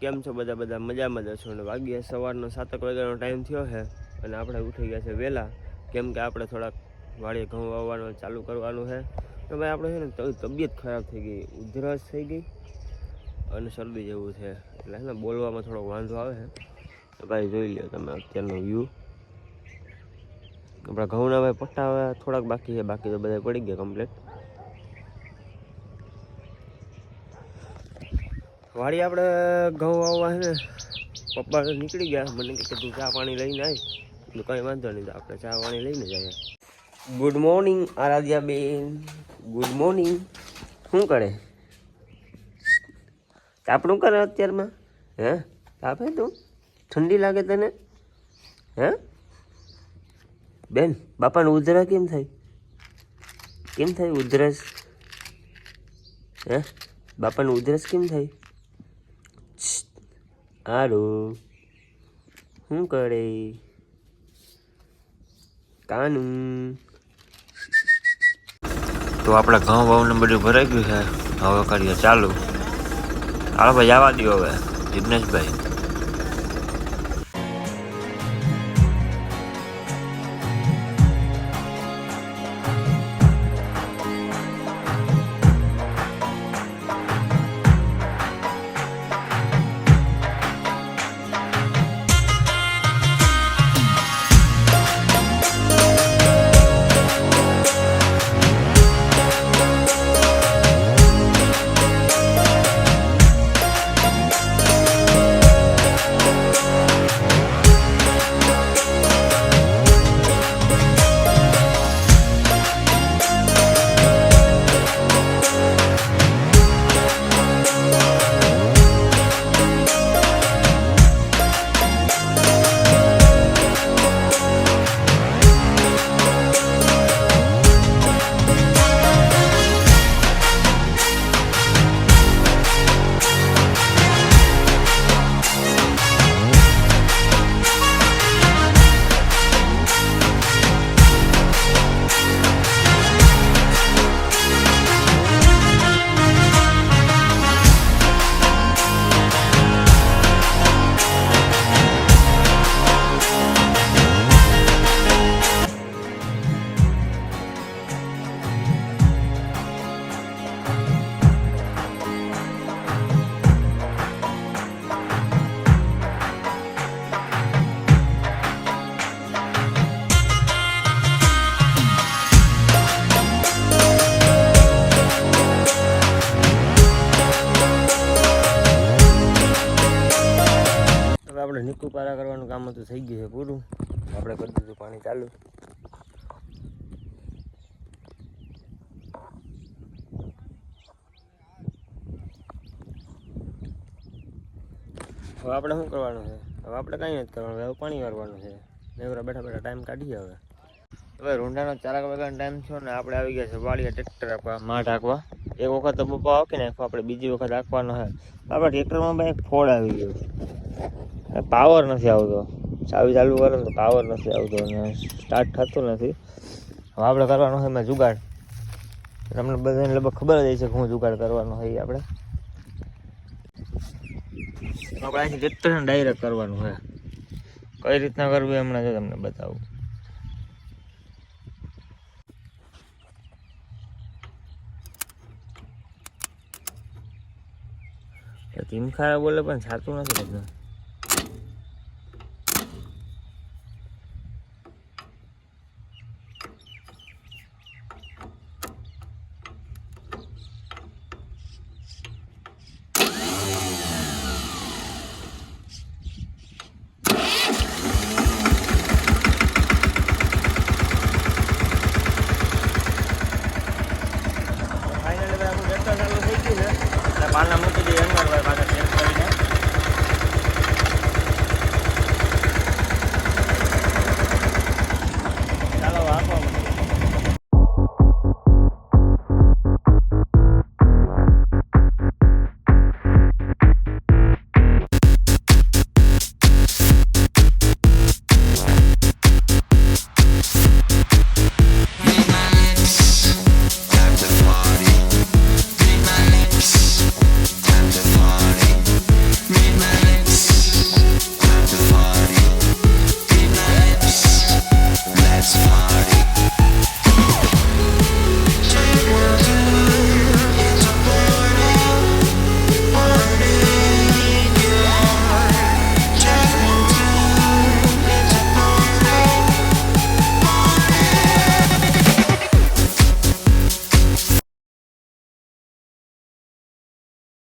કેમ છો બધા મજામાં જ છો ને વાગ્યા સવારનો 7 વાગ્યાનો ટાઈમ થયો છે અને આપણે ઉઠી ગયા છે વહેલા કેમ કે આપણે થોડાક વાડીએ ઘઉં વાવવાનું ચાલુ કરવાનું છે તો ભાઈ આપણે છે ને તબિયત ખરાબ થઈ ગઈ, ઉધરસ થઈ ગઈ અને શરદી જેવું છે એટલે છે ને બોલવામાં થોડો વાંધો આવે છે તો ભાઈ જોઈ લો તમે અત્યારનો વ્યૂ। આપણા ઘઉંના ભાઈ પટ્ટા હવે થોડાક બાકી છે, બાકી તો બધા પડી ગયા કમ્પ્લીટ। વાડી આપણે ઘઉં વાવવા છે ને પપ્પા નીકળી ગયા, મને કે તું ચા પાણી લઈને આવી, એટલે કંઈ વાંધો નહીં તો આપણે ચા પાણી લઈને જઈએ। ગુડ મોર્નિંગ આરાધ્યા બેન, ગુડ મોર્નિંગ। શું કરે? તાપણું કરે અત્યારમાં? હે તાપે તું? ઠંડી લાગે તને? હે બેન બાપાને ઉધરસ કેમ થાય? કેમ થાય ઉધરસ? હે બાપાને ઉધરસ કેમ થાય? હારું શું કરે કાનું? તો આપણે ઘઉં વાવને બધું ભરાઈ ગયું છે, હવે કરીએ ચાલુ। હાલો ભાઈ જવા દો હવે જિગ્નેશભાઈ। આપણે નીકુ પારા કરવાનું કામ તો થઈ ગયું છે પૂરું, આપણે કરી દીધું પાણી ચાલુ। હવે આપણે શું કરવાનું છે? હવે આપણે કંઈ નથી કરવાનું, હવે પાણી વારવાનું છે। નેવરા બેઠા બેઠા ટાઈમ કાઢીએ હવે। હવે રૂંઢાનો 4 વાગ્યાનો ટાઈમ થયો ને આપણે આવી ગયા છે વાડીએ ટ્રેક્ટર આપવા, માઠ હાંકવા। એક વખત તો બપા હાંકી નાખવા, આપણે બીજી વખત હાંકવાનો છે। આપણે ટ્રેક્ટરમાં ભાઈ એક ફોડ આવી ગયો, પાવર નથી આવતો, ચાવી ચાલુ કરો ને તો પાવર નથી આવતો અને સ્ટાર્ટ થતું નથી। હવે આપણે કરવાનું છે એમાં જુગાડ, તમને બધાને લગભગ ખબર જ છે કે હું જુગાડ કરવાનો હોય। આપણે અહીંથી ટ્રેક્ટરને ડાયરેક્ટ કરવાનું છે, કઈ રીતના કરવું હમણાં જો તમને બતાવું। ટીમ ખારા બોલે પણ સાચું નથી બધું।